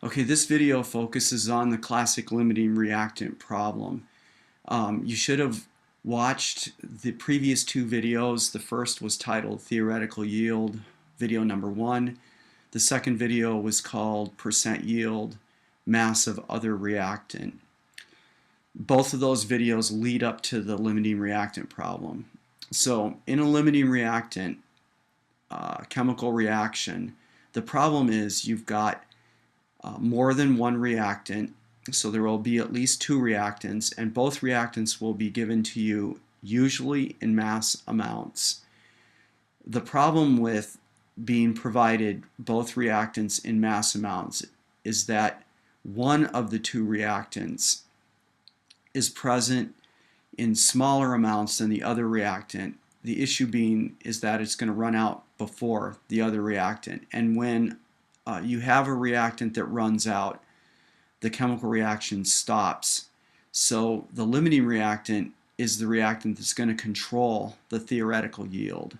Okay, this video focuses on the classic limiting reactant problem. You should have watched the previous two videos. The first was titled Theoretical Yield, video number 1. The second video was called Percent Yield, Mass of Other Reactant. Both of those videos lead up to the limiting reactant problem. So in a limiting reactant chemical reaction, the problem is you've got more than one reactant, so there will be at least two reactants, and both reactants will be given to you usually in mass amounts. The problem with being provided both reactants in mass amounts is that one of the two reactants is present in smaller amounts than the other reactant. The issue being is that it's going to run out before the other reactant, and when you have a reactant that runs out, the chemical reaction stops. So the limiting reactant is the reactant that's going to control the theoretical yield.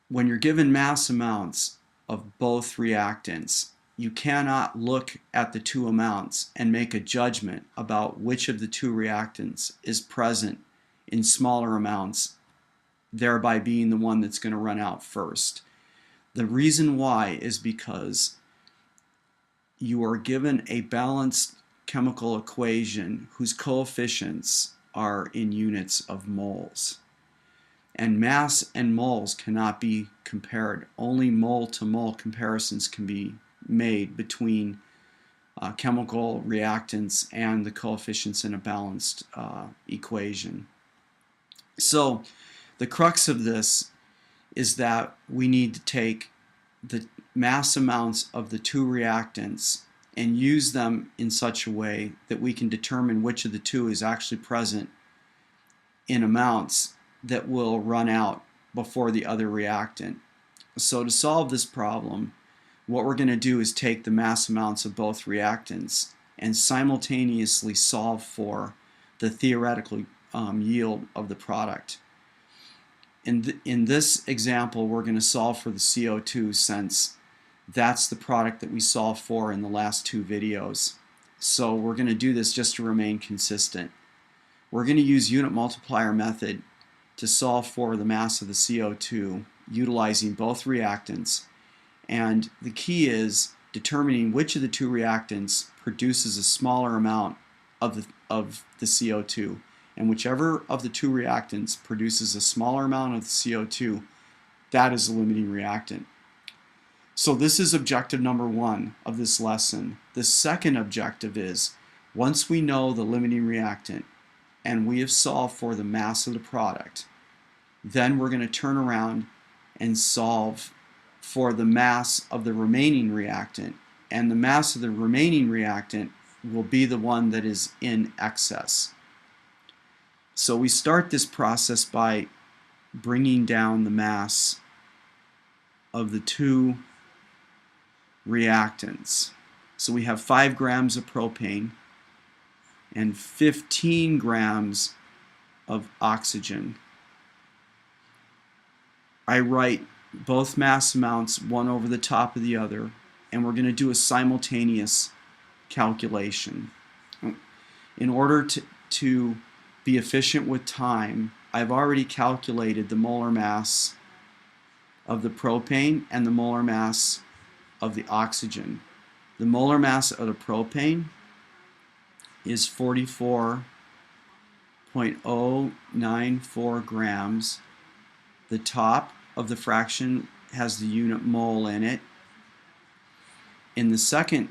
When you're given mass amounts of both reactants, you cannot look at the two amounts and make a judgment about which of the two reactants is present in smaller amounts, thereby being the one that's going to run out first. The reason why is because you are given a balanced chemical equation whose coefficients are in units of moles. And mass and moles cannot be compared. Only mole to mole comparisons can be made between chemical reactants and the coefficients in a balanced equation. So the crux of this is that we need to take the mass amounts of the two reactants and use them in such a way that we can determine which of the two is actually present in amounts that will run out before the other reactant. So to solve this problem, what we're going to do is take the mass amounts of both reactants and simultaneously solve for the theoretical yield of the product. In this example, we're going to solve for the CO2 since that's the product that we solved for in the last two videos. So we're going to do this just to remain consistent. We're going to use unit multiplier method to solve for the mass of the CO2 utilizing both reactants. And the key is determining which of the two reactants produces a smaller amount of the CO2. And whichever of the two reactants produces a smaller amount of the CO2, that is a limiting reactant. So this is objective number 1 of this lesson. The second objective is, once we know the limiting reactant and we have solved for the mass of the product, then we're going to turn around and solve for the mass of the remaining reactant. And the mass of the remaining reactant will be the one that is in excess. So we start this process by bringing down the mass of the two reactants. So we have 5 grams of propane and 15 grams of oxygen. I write both mass amounts one over the top of the other, and we're going to do a simultaneous calculation. In order to be efficient with time, I've already calculated the molar mass of the propane and the molar mass of the oxygen. The molar mass of the propane is 44.094 grams. The top of the fraction has the unit mole in it. In the second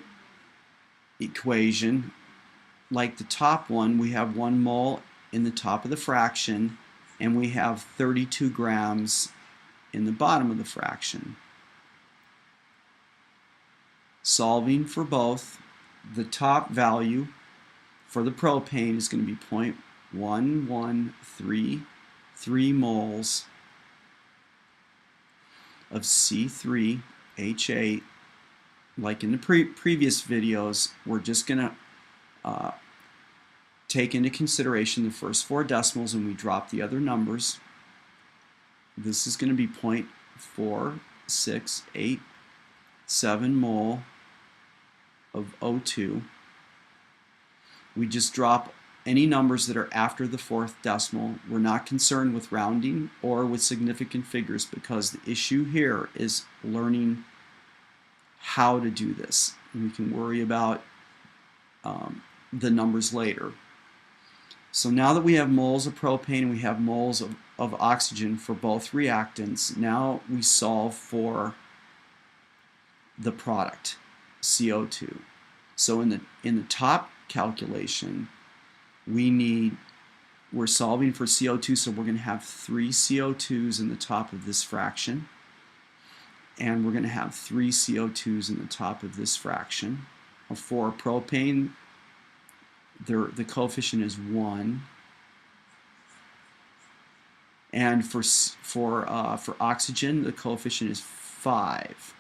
equation, like the top one, we have 1 mole in the top of the fraction, and we have 32 grams in the bottom of the fraction. Solving for both, the top value for the propane is going to be 0.1133 moles of C3H8. Like in the previous videos, we're just going to take into consideration the first 4 decimals and we drop the other numbers. This is going to be 0.4687 mole of O2. We just drop any numbers that are after the fourth decimal. We're not concerned with rounding or with significant figures because the issue here is learning how to do this. And we can worry about the numbers later. So now that we have moles of propane and we have moles of oxygen for both reactants, now we solve for the product, CO2. So in the top calculation, we're solving for CO2, so we're going to have 3 CO2s in the top of this fraction, and we're going to have 3 CO2s in the top of this fraction. For propane, the coefficient is 1, and for oxygen, the coefficient is 5.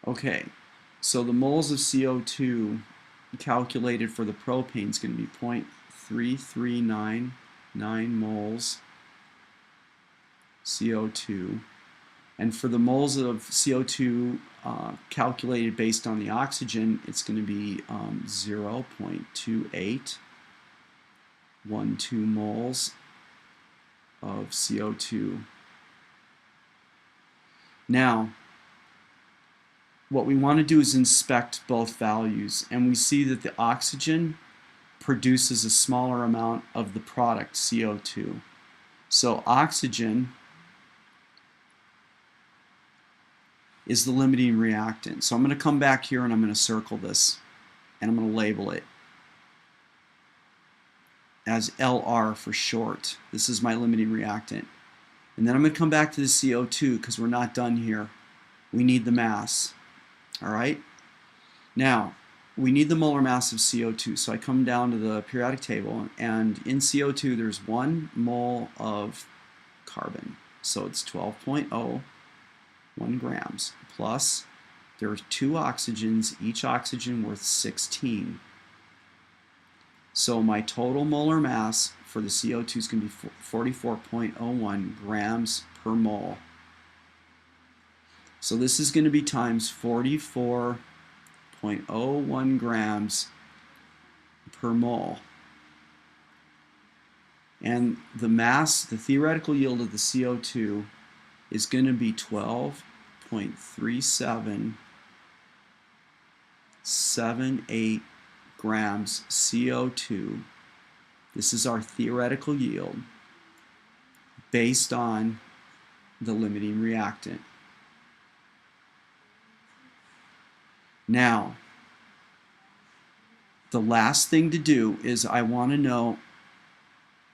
Okay, so the moles of CO2 calculated for the propane is going to be 0.3399 moles CO2. And for the moles of CO2 calculated based on the oxygen, it's going to be 0.2812 moles of CO2. Now, what we want to do is inspect both values, and we see that the oxygen produces a smaller amount of the product, CO2. So oxygen is the limiting reactant. So I'm going to come back here and I'm going to circle this, and I'm going to label it as LR for short. This is my limiting reactant. And then I'm going to come back to the CO2 because we're not done here. We need the mass. All right. Now, we need the molar mass of CO2. So I come down to the periodic table, and in CO2 there's 1 mole of carbon. So it's 12.01 grams. Plus, there are 2 oxygens, each oxygen worth 16. So my total molar mass for the CO2 is going to be 44.01 grams per mole. So this is going to be times 44.01 grams per mole. And the mass, the theoretical yield of the CO2 is going to be 12.3778 grams CO2. This is our theoretical yield based on the limiting reactant. Now, the last thing to do is I want to know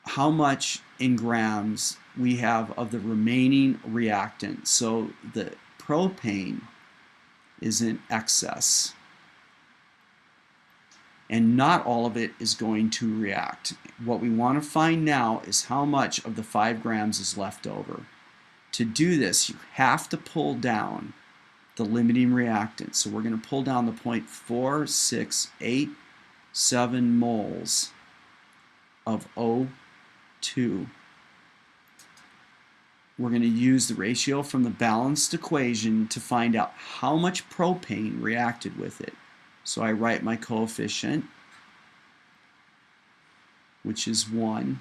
how much in grams we have of the remaining reactant. So the propane is in excess, and not all of it is going to react. What we want to find now is how much of the 5 grams is left over. To do this, you have to pull down the limiting reactant. So we're going to pull down the 0.4687 moles of O2. We're going to use the ratio from the balanced equation to find out how much propane reacted with it. So I write my coefficient, which is 1,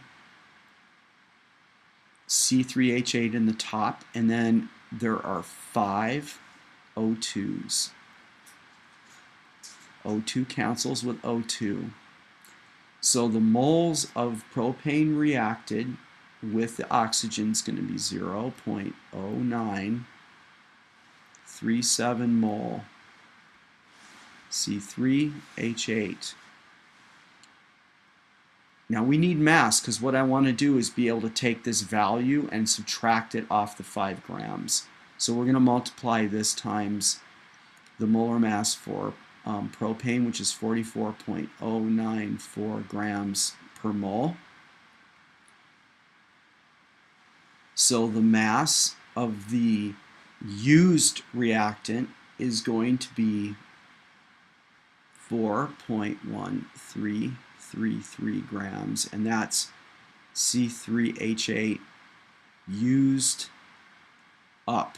C3H8 in the top, and then there are 5 O2s. O2 cancels with O2. So the moles of propane reacted with the oxygen is going to be 0.0937 mole C3H8. Now we need mass because what I want to do is be able to take this value and subtract it off the 5 grams. So we're going to multiply this times the molar mass for propane, which is 44.094 grams per mole. So the mass of the used reactant is going to be 4.1333 grams, and that's C3H8 used up.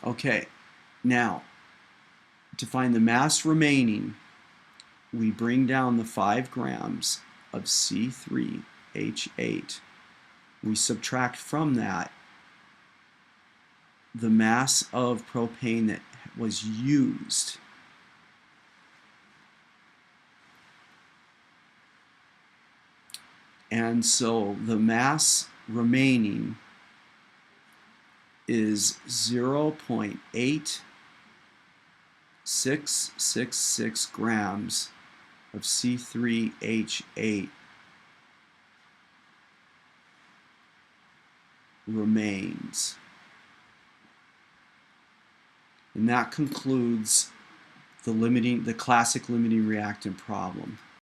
Okay, now to find the mass remaining, we bring down the 5 grams of C3H8. We subtract from that the mass of propane that was used. And so the mass remaining is 0.8666 grams of C3H8 remains. And that concludes the classic limiting reactant problem.